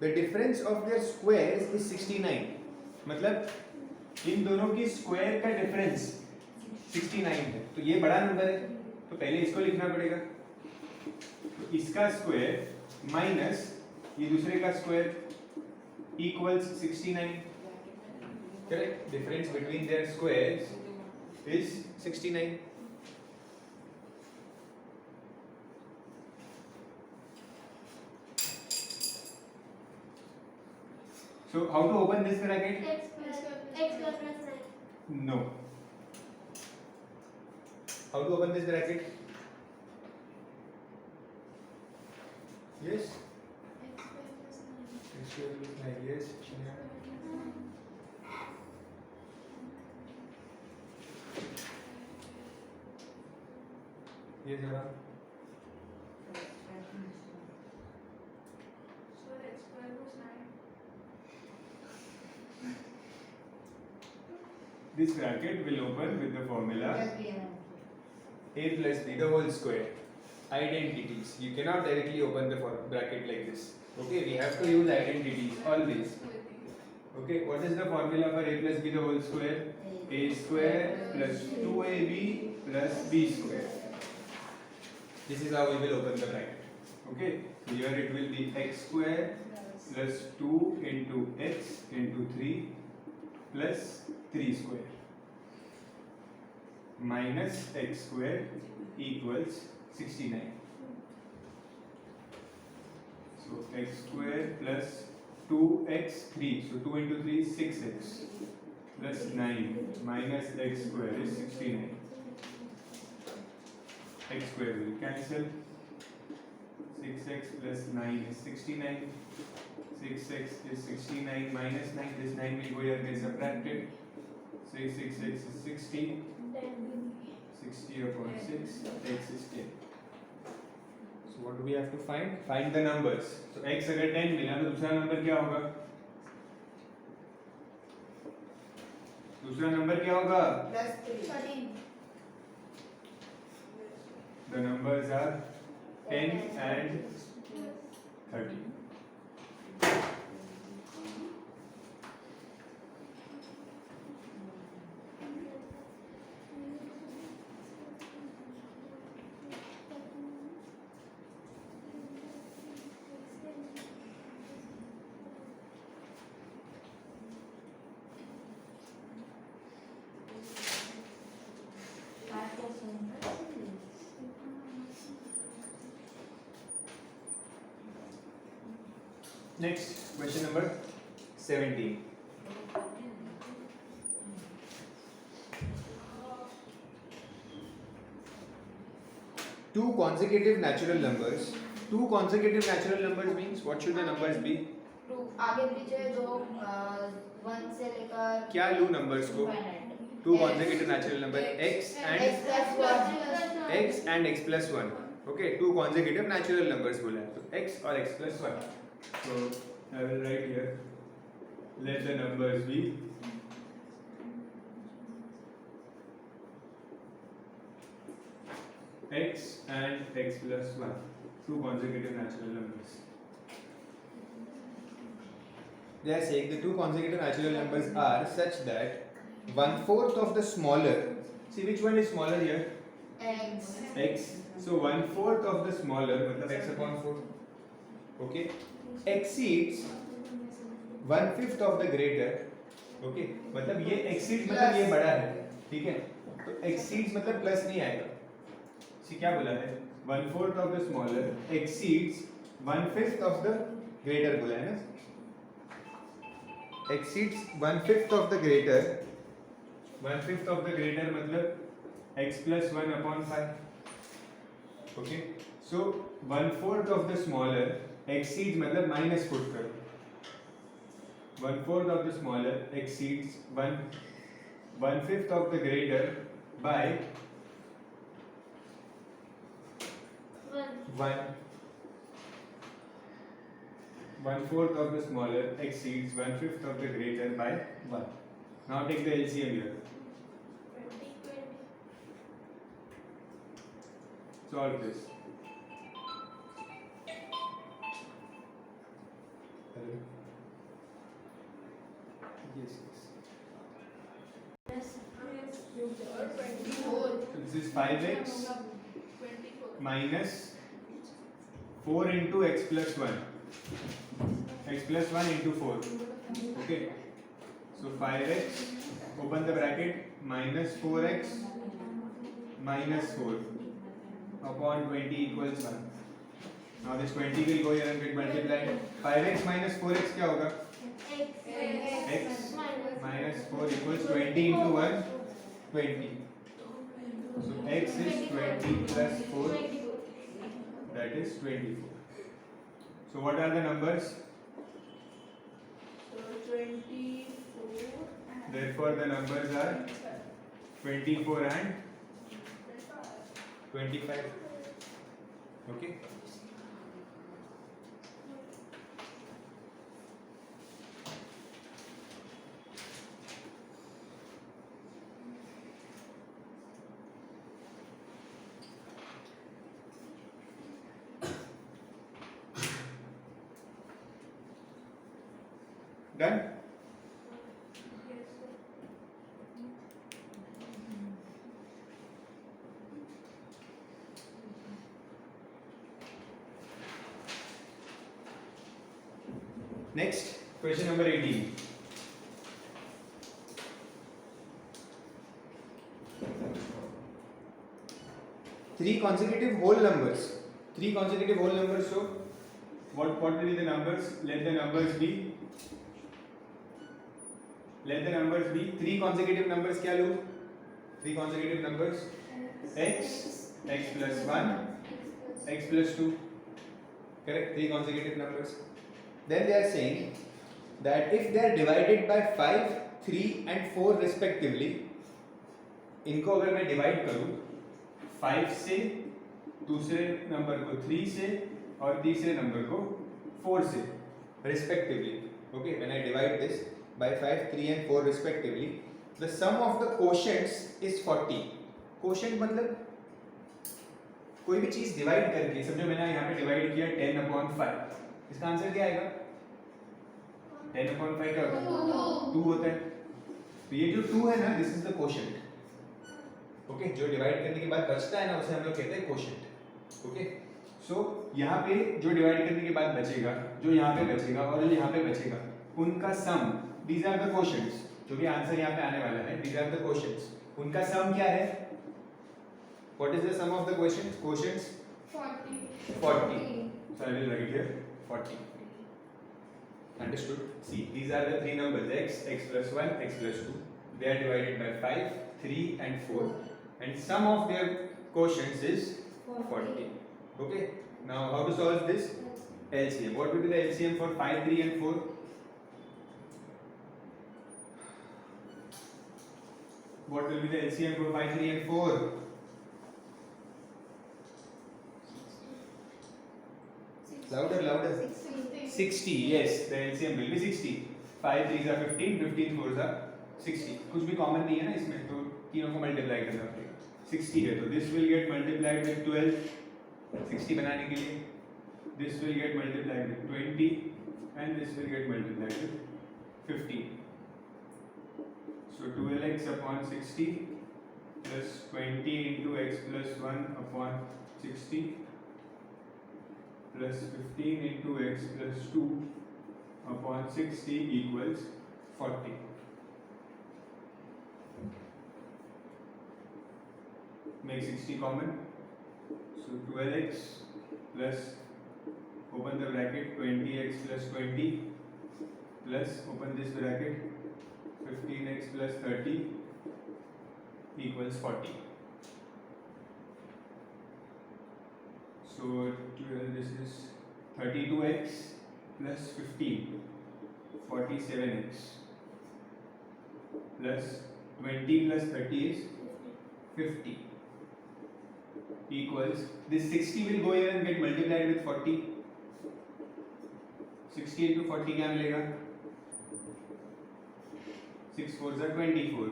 The difference of their squares is 69. मतलब इन दोनों की स्क्वायर का डिफरेंस 69 है. तो ये बड़ा नंबर है, तो पहले इसको लिखना पड़ेगा. तो इसका स्क्वायर माइनस ये दूसरे का square equals 69. Correct. Difference between their squares is 69. So how to open this bracket? x + X square plus 9. No. How to open this bracket? Yes. X square plus 9. X square plus 9. Yes. Shania. Yes, Aram. So X square plus 9. This bracket will open with the formula a plus b the whole square. Identities. You cannot directly open the bracket like this. Okay, we have to use identities always. Okay, what is the formula for a plus b the whole square? A square plus 2ab plus b square. This is how we will open the bracket. Okay, here it will be x square plus 2 into x into 3 plus 3 square minus x square equals 69. So x square plus 2x 3. So 2 into 3 is 6x plus 9 minus x square is 69. X square will cancel. 6x plus 9 is 69. 6x is 69 minus 9. This 9 will go here and get subtracted. So 6x is 60. 60 upon 6. X is 10. So what do we have to find? Find the numbers. So x अगर 10 मिला तो दूसरा number क्या होगा? दूसरा number क्या होगा? Sorry. The numbers are 10 and 30. Next, question number 17. Two consecutive natural numbers. Two consecutive natural numbers means what should the numbers be? आगे पीछे दो 1 से लेकर क्या लू numbers को? Two consecutive natural number x and x plus 1. Okay, two consecutive natural numbers बोला है तो x और x plus 1. So I will write here. Let the numbers be x and x plus 1. Two consecutive natural numbers. They are saying the two consecutive natural numbers are such that 1/4 of the smaller. See which one is smaller here? x X. So 1/4 of the smaller, मतलब x upon 4. Okay. Exceeds 1/5 of the greater. Okay. मतलब ये exceeds मतलब ये बड़ा है. ठीक है. तो exceeds मतलब प्लस नहीं आएगा. See क्या बोला है? 1/4 of the smaller exceeds 1/5 of the greater बोला है ना? Exceeds 1/5 of the greater. 1/5 of the greater मतलब x plus 1 upon 5. Okay. So 1/4 of the smaller exceeds मतलब minus put करो. 1/4 of the smaller exceeds 1/5 of the greater by 1. 1/4 of the smaller exceeds 1/5 of the greater by 1. Now take the LCM here. 20. Solve this. Hello? Yes, yes. So this is 5x minus 4 into x plus 1. X plus 1 into 4. Okay. So 5x, open the bracket, minus 4x minus 4 upon 20 equals 1. Now this 20 will go here and get multiplied. 5x minus 4x क्या होगा? X minus 4 equals 20 into 1, 20. So x is 20 plus 4, that is 24. So what are the numbers? So 24 and Therefore the numbers are 24 and 25. Okay. Done? yes, sir. Next, question number 18. Three consecutive whole numbers. Three consecutive whole numbers. So, what will be the numbers? Let the numbers be three consecutive numbers. क्या लो? Three consecutive numbers. X plus 1, x plus 2. Correct? Three consecutive numbers. Then they are saying that if they are divided by 5, 3 and 4 respectively, इनको अगर मैं divide करूं 5 से, दूसरे number को 3 से और तीसरे नंबर को 4 से respectively. Okay, when I divide this by 5, 3 and 4 respectively, the sum of the quotients is 40. Quotient मतलब कोई भी चीज डिवाइड करके, समझो मैंने यहाँ पे डिवाइड किया 10/5, इसका आंसर क्या आएगा? 10/5 क्या होता है? 2 होता है. तो ये जो 2 है ना, this is the quotient. Okay, जो डिवाइड करने के बाद बचता है ना, उसे हम लोग कहते हैं क्वोशिएंट. ओके, सो यहाँ पे जो डिवाइड करने के बाद बचेगा, जो यहाँ पे बचेगा और जो यहाँ पे बचेगा, उनका सम, दीज आर द क्वोशिएंट्स. जो भी आंसर यहाँ पे आने वाला है, दीज आर द क्वोशिएंट्स. उनका सम क्या है? What is the sum of the quotients? 40. So I will write here 40. Understood? See, these are the three numbers: x plus 1, x plus 2. They are divided by 5, 3 and 4, and sum of their quotients is 40. Okay. Now how to solve this? LCM. What will be the LCM for 5, 3 and 4? What will be the LCM for 5, 3 and 4? Louder. 60. Yes, the LCM will be 60. 5 3s are 15, 15 4s are 60. कुछ भी common नहीं है ना इसमें, तो तीनों को multiply करना पड़ेगा. 60 है तो this will get multiplied with 12. 60 बनाने के लिए this will get multiplied with 20 and this will get multiplied with 15. So 12x upon 60 plus 20 into x plus 1 upon 60 plus 15 into x plus 2 upon 60 equals 40. Make 60 common. So 12x plus, open the bracket, 20x plus 20 plus, open this bracket, 15x plus 30 equals 40. So this is 32x plus 15, 47x plus 20 plus 30 is 50 equals, this 60 will go here and get multiplied with 40. 60 into 40 क्या मिलेगा? 6 4s are 24,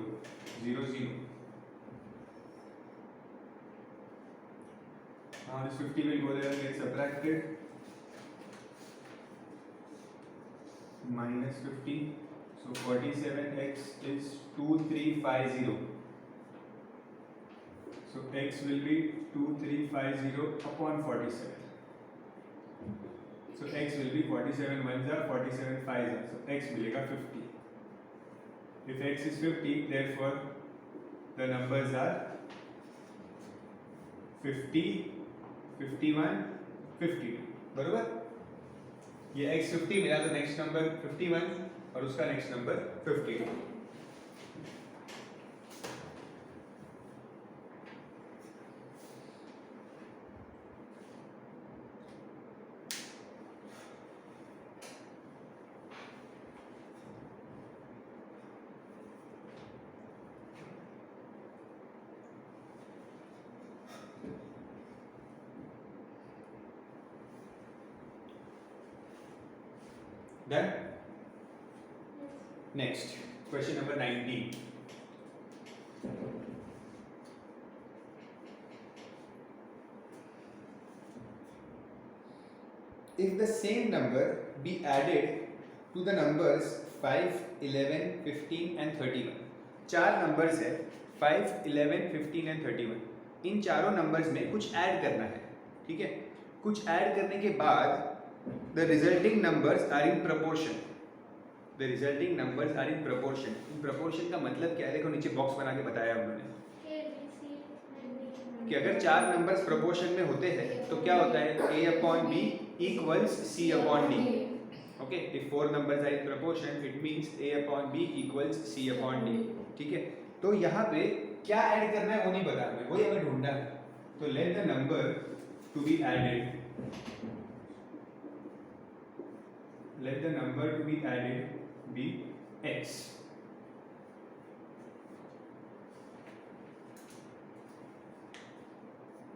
0 0. Now this 50 will go there and get subtracted. Minus 50. So 47x is 2350. So x will be 2350 upon 47. So x will be 47 ones are 47 5s are. So x मिलेगा 50. If x is 50, therefore the numbers are 50, 51, 52. बरोबर? ये x 50 मिला तो next number 51 और उसका next number 52. Done? Next, question number 19. If the same number be added to the numbers 5, 11, 15 and 31, चार numbers है 5, 11, 15 and 31. इन चारों नंबर्स में कुछ ऐड करना है, ठीक है. कुछ ऐड करने के बाद the resulting numbers are in proportion. The resulting numbers are in proportion. In proportion का मतलब क्या है? देखो नीचे बॉक्स बना के बताया उन्होंने कि अगर चार नंबर्स प्रपोर्शन में होते हैं तो क्या होता है? a upon b equals c upon d. Okay, if four numbers are in proportion it means a upon b equals c upon d. ठीक है, तो यहाँ पे क्या ऐड करना है वो नहीं बता रहे, वही हमें ढूंढना है. तो let the number to be added, let the number to be added be x.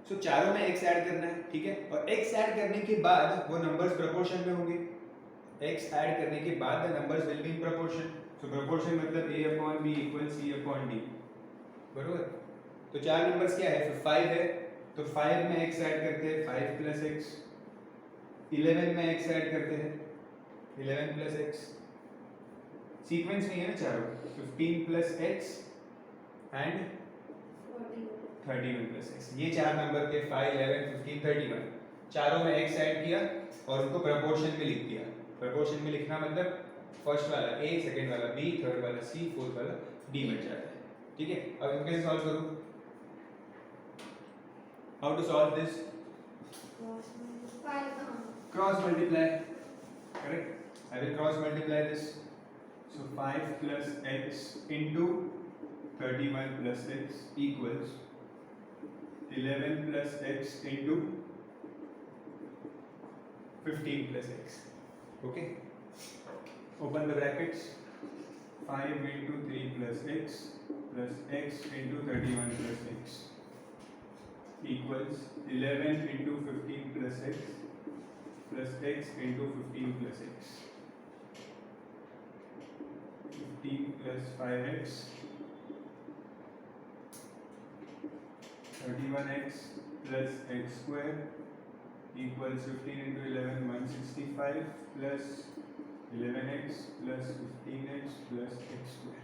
So चारों में x ऐड करना है, ठीक है. और x ऐड करने के बाद वो नंबर्स प्रोपोर्शन में होंगे. x ऐड करने के बाद the numbers will be in proportion. So proportion मतलब a upon b equal c upon d. बरोबर. तो चार नंबर्स क्या है? 5 है तो 5 में x ऐड करते हैं, 5 प्लस x. 11 में x ऐड करते हैं, 11 प्लस x. सीक्वेंस में है ना चारों. 15 plus x and 31 plus x. ये चार नंबर के 5, 11, 15, 31 चारों में x ऐड किया और उनको प्रोपोर्शन में लिख दिया. प्रोपोर्शन में लिखना मतलब फर्स्ट वाला a, सेकंड वाला b, थर्ड वाला c, फोर्थ वाला d बन जाता है. ठीक है. अब इनको कैसे सॉल्व करूं? How to solve this? Cross multiply. Correct. I will cross multiply this. So 5 plus x into 31 plus x equals 11 plus x into 15 plus x. Okay. Open the brackets. 5 into 3 plus x into 31 plus x equals 11 into 15 plus x into 15 plus x. 15 plus 5x 31x plus x square equals 15 into 11 165 plus 11x plus 15x plus x square.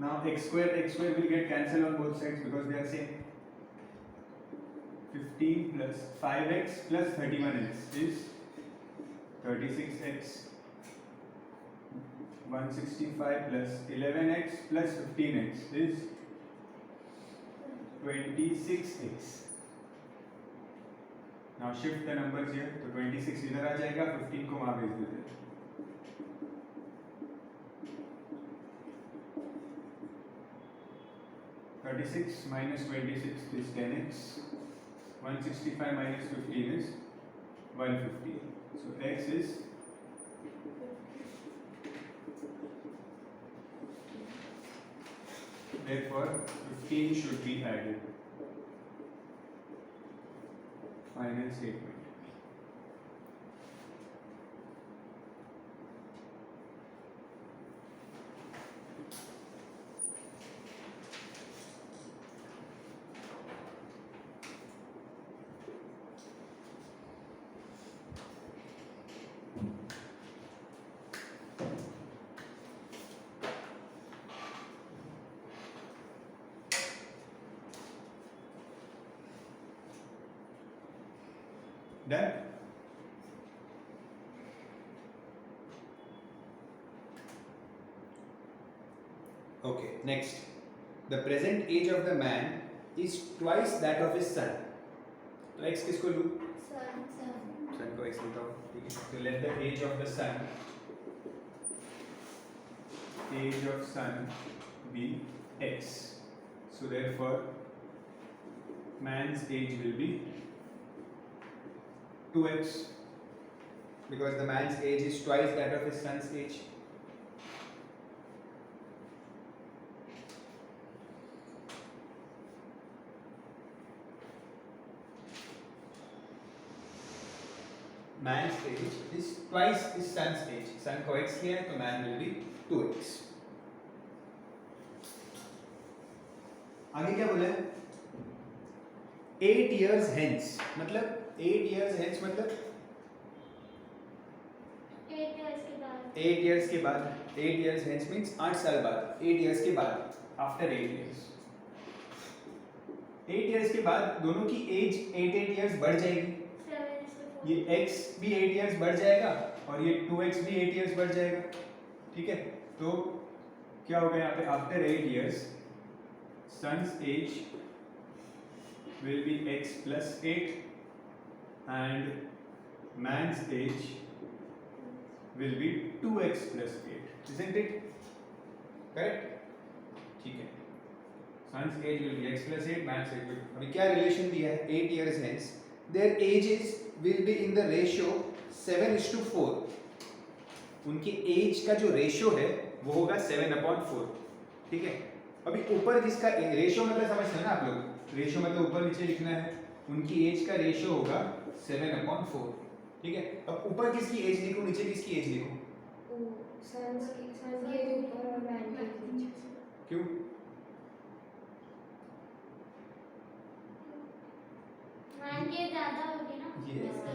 Now x square will get cancelled on both sides because they are same. 15 plus 5x plus 31x is 36x. 165 plus 11x plus 15x is 26x. Now shift the numbers here. तो 26 इधर आ जाएगा, 15 को वहाँ भेज देते हैं. 36 minus 26 is 10x. 165 minus 15 is 150. So x is therefore 15 should be added. Final statement. Done? Okay, next. The present age of the man is twice that of his son. तो x किसको लूँ? Son को x लिखा हूँ. ठीक है. So let the age of the son age of sun be x. So therefore man's age will be 2x, because the man's age is twice that of his son's age. Man's age is twice his son's age. Son को x किया है तो man will be 2x. आगे क्या बोला है? 8 years hence मतलब 8 years hence मतलब 8 years के बाद 8 years के बाद 8 years hence means 8 साल बाद 8 years के बाद after 8 years 8 years के बाद दोनों की एज 8 years बढ़ जाएगी. 7 ये x भी 8 years बढ़ जाएगा और ये 2x भी 8 years बढ़ जाएगा. ठीक है, तो क्या होगा यहाँ पे after 8 years son's age will be x plus 8 and man's age will be 2x plus 8, isn't it? Correct? ठीक है, son's age will be x plus 8, man's age will. अभी क्या रिलेशन दिया है? 8 years hence their ages will be in the ratio 7:4. उनकी as का जो ratio है वो होगा 7/4. ठीक है, अभी ऊपर किसका रेशियो मतलब समझते हैं ना आप लोग? रेशियो मतलब ऊपर नीचे लिखना है. उनकी एज का रेशियो होगा 7/4. ठीक है, अब ऊपर किसकी एज लिखूं, नीचे किसकी एज लिखूं? सन्स की एज ऊपर और मैन की एज नीचे. क्यों? मान के ज्यादा होगी ना.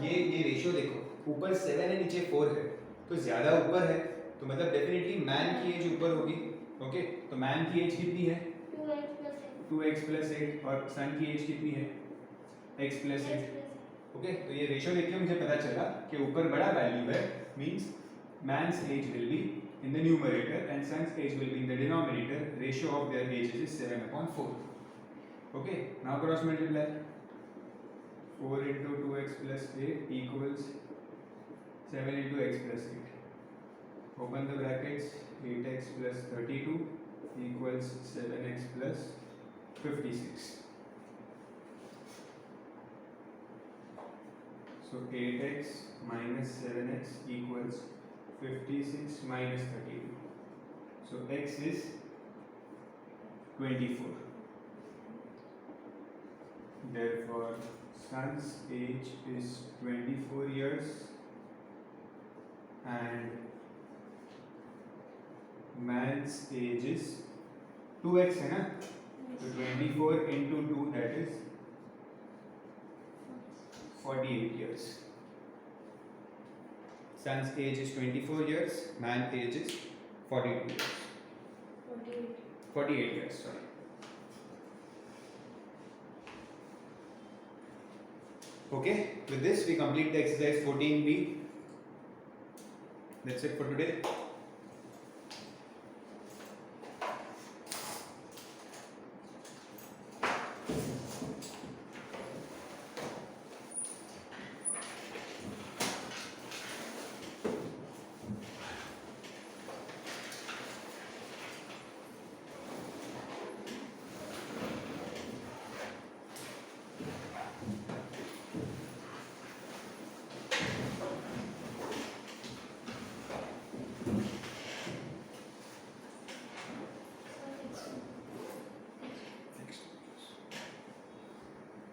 ये रेशियो देखो, ऊपर 7 है नीचे 4 है, तो ज्यादा ऊपर है तो मतलब डेफिनेटली मैन की एज ऊपर होगी. ओके, तो मैन की एज कितनी है? 2x plus 8 और सन की एज कितनी है? x plus 8. ओके, तो ये रेशियो देख के मुझे पता चला कि ऊपर बड़ा वैल्यू है, means man's age will be in the numerator and son's age will be in the denominator. Ratio of their ages is 7/4. Okay, now cross multiply. 4 into 2x plus 8 equals 7 into x plus 8. Open the brackets. 8x plus 32 equals 7x plus 56. So 8x minus 7x equals 56 minus 32. So x is 24. Therefore, son's age is 24 years and man's age is 2x है ना? So 24 into 2, that is 48 years. Son's age is 24 years, man's age is 42 years. 48 years, sorry. Okay, with this we complete the exercise 14b. That's it for today.